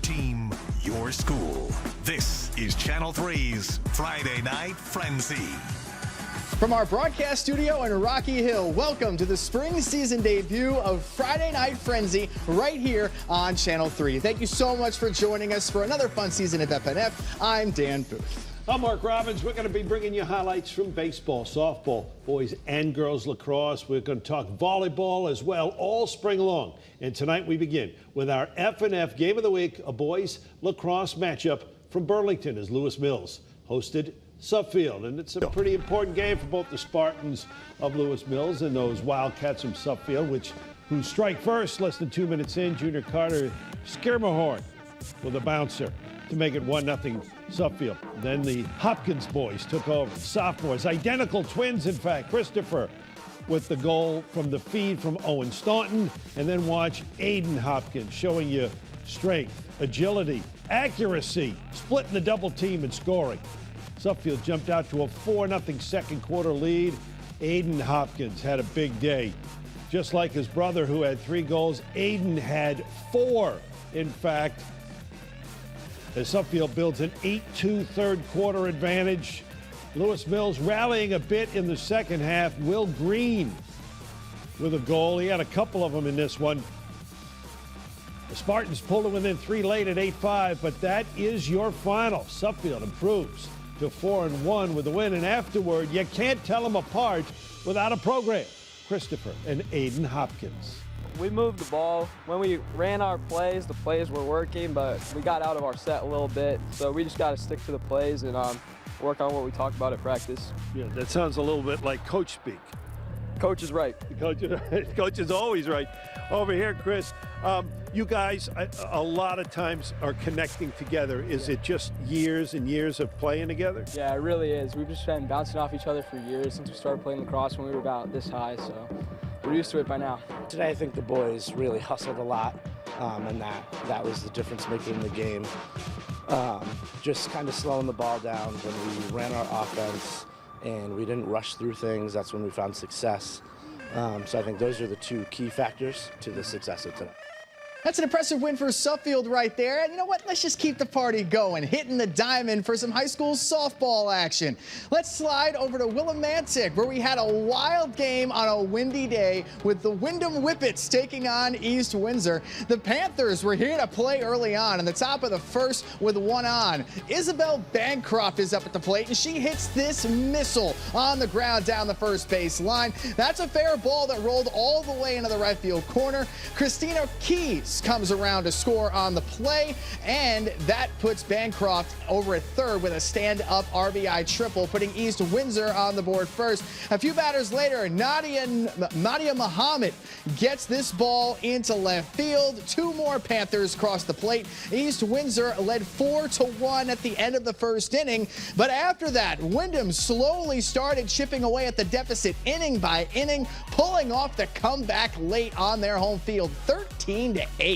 team, your school. This is Channel 3's Friday Night Frenzy. From our broadcast studio in Rocky Hill, welcome to the spring season debut of Friday Night Frenzy right here on Channel 3. Thank you so much for joining us for another fun season of FNF. I'm Dan Booth. I'm Mark Robbins. We're going to be bringing you highlights from baseball, softball, boys and girls lacrosse. We're going to talk volleyball as well all spring long. And tonight we begin with our FNF Game of the Week, a boys lacrosse matchup from Burlington as Lewis Mills hosted Suffield. And it's a pretty important game for both the Spartans of Lewis Mills and those Wildcats from Suffield, who strike first less than 2 minutes in. Junior Carter Skirmahorn with a bouncer to make it 1-0 Suffield. Then the Hopkins boys took over. Sophomores, identical twins, in fact. Christopher with the goal from the feed from Owen Staunton. And then watch Aiden Hopkins showing you strength, agility, accuracy, splitting the double team and scoring. Suffield jumped out to a 4-0 second quarter lead. Aiden Hopkins had a big day. Just like his brother, who had 3 goals, Aiden had 4, in fact, as Suffield builds an 8-2 third quarter advantage. Lewis Mills rallying a bit in the second half. Will Green with a goal. He had a couple of them in this one. The Spartans pulled it within 3 late at 8-5, but that is your final. Suffield improves to 4-1 with a win, and afterward, you can't tell them apart without a program. Christopher and Aiden Hopkins. We moved the ball. When we ran our plays, the plays were working, but we got out of our set a little bit. So we just got to stick to the plays and work on what we talked about at practice. Yeah, that sounds a little bit like coach speak. Coach is right. Coach is always right. Over here, Chris, you guys a lot of times are connecting together. Is it just years and years of playing together? Yeah, it really is. We've just been bouncing off each other for years since we started playing lacrosse when we were about this high, so we're used to it by now. Today I think the boys really hustled a lot, and that was the difference making the game. Just kind of slowing the ball down when we ran our offense and we didn't rush through things. That's when we found success. So I think those are the 2 key factors to the success of tonight. That's an impressive win for Suffield right there. And you know what? Let's just keep the party going, hitting the diamond for some high school softball action. Let's slide over to Willimantic, where we had a wild game on a windy day with the Wyndham Whippets taking on East Windsor. The Panthers were here to play early on the top of the first with 1 on. Isabel Bancroft is up at the plate, and she hits this missile on the ground down the first base line. That's a fair ball that rolled all the way into the right field corner. Christina Keys comes around to score on the play, and that puts Bancroft over at third with a stand-up RBI triple, putting East Windsor on the board first. A few batters later, Nadia Muhammad gets this ball into left field. 2 more Panthers cross the plate. East Windsor led 4-1 at the end of the first inning, but after that, Wyndham slowly started chipping away at the deficit inning by inning, pulling off the comeback late on their home field, 13-8.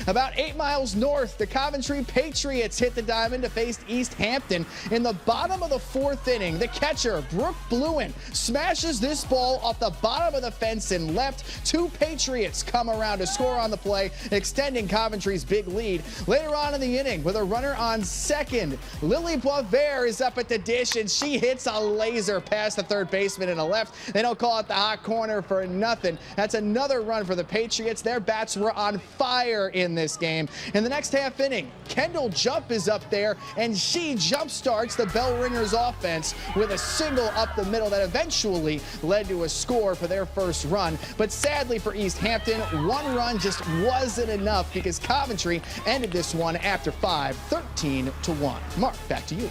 About 8 miles north, the Coventry Patriots hit the diamond to face East Hampton. In the bottom of the 4th inning, the catcher, Brooke Bluen, smashes this ball off the bottom of the fence and left. 2 Patriots come around to score on the play, extending Coventry's big lead. Later on in the inning, with a runner on second, Lily Boisvert is up at the dish, and she hits a laser past the third baseman in the left. They don't call it the hot corner for nothing. That's another run for the Patriots. Their bats were on fire in this game. In the next half inning, Kendall Jump is up there, and she jump starts the Bell Ringers offense with a single up the middle that eventually led to a score for their first run. But sadly for East Hampton, 1 run just wasn't enough because Coventry ended this one after 5, 13-1. Mark, back to you.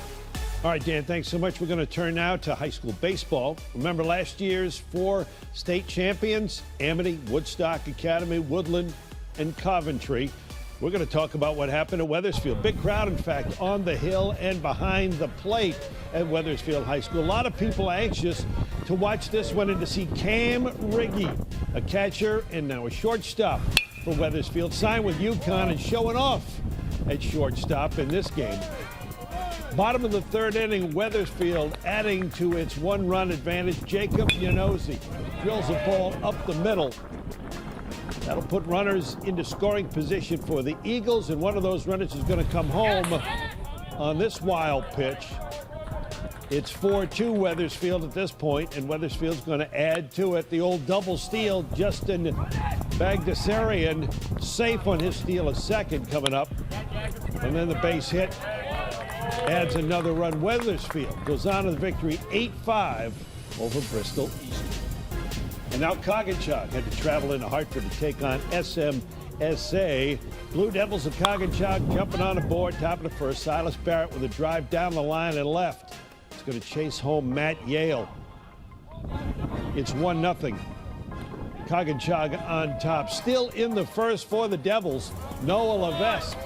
All right, Dan, thanks so much. We're going to turn now to high school baseball. Remember last year's 4 state champions, Amity, Woodstock Academy, Woodland, and Coventry. We're going to talk about what happened at Wethersfield. Big crowd, in fact, on the hill and behind the plate at Wethersfield High School. A lot of people anxious to watch this one and to see Cam Riggy, a catcher and now a shortstop for Wethersfield, signed with UConn and showing off at shortstop in this game. Bottom of the 3rd inning, Wethersfield adding to its 1-run advantage. Jacob Yanozzi drills a ball up the middle That'll put runners into scoring position for the Eagles, and one of those runners is going to come home on this wild pitch. It's 4-2 Wethersfield at this point, and Wethersfield's going to add to it. The old double steal, Justin Bagdasarian safe on his steal, a second coming up. And then the base hit adds another run. Wethersfield goes on to the victory 8-5 over Bristol East. And now Coggins-Chog had to travel into Hartford to take on SMSA. Blue Devils of Coggins-Chog jumping on the board, top of the first. Silas Barrett with a drive down the line and left. He's going to chase home Matt Yale. It's 1-0. Coggins-Chog on top. Still in the first for the Devils. Noah Levesque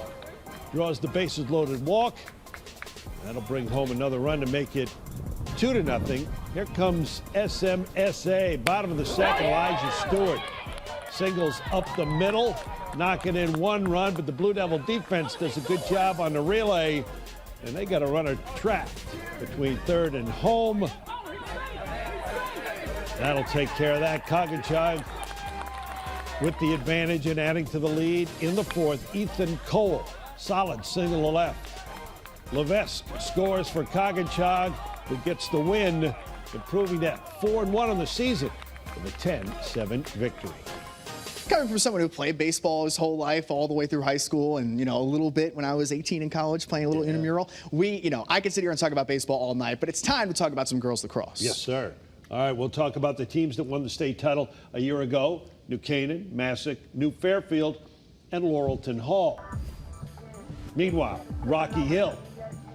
draws the bases loaded walk. That'll bring home another run to make it 2-0. Here comes SMSA. Bottom of the second, Elijah Stewart singles up the middle, knocking in one run, but the Blue Devil defense does a good job on the relay, and they got a runner trapped between third and home. That'll take care of that. Coggins-Chog with the advantage and adding to the lead in the fourth. Ethan Cole, solid single to left. Levesque scores for Coggins-Chog, who gets the win, improving that 4-1 on the season with a 10-7 victory. Coming from someone who played baseball his whole life, all the way through high school, and a little bit when I was 18 in college, playing a little intramural. I could sit here and talk about baseball all night, but it's time to talk about some girls lacrosse. Yes, sir. All right, we'll talk about the teams that won the state title a year ago: New Canaan, Massac, New Fairfield, and Laurelton Hall. Meanwhile, Rocky Hill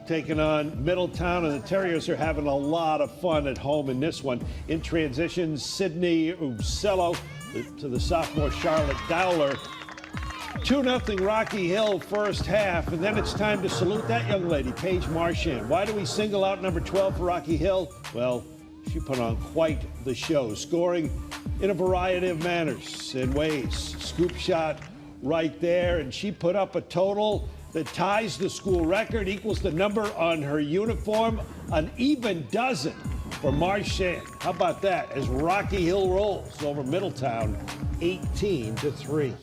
taking on Middletown, and the Terriers are having a lot of fun at home in this one. In transition, Sydney Ucello to the sophomore Charlotte Dowler. 2-0 Rocky Hill first half, and then it's time to salute that young lady, Paige Marchand. Why do we single out number 12 for Rocky Hill? Well, she put on quite the show, scoring in a variety of manners and ways. Scoop shot right there, and she put up a total that ties the school record, equals the number on her uniform, an even dozen for Marchand. How about that, as Rocky Hill rolls over Middletown 18-3.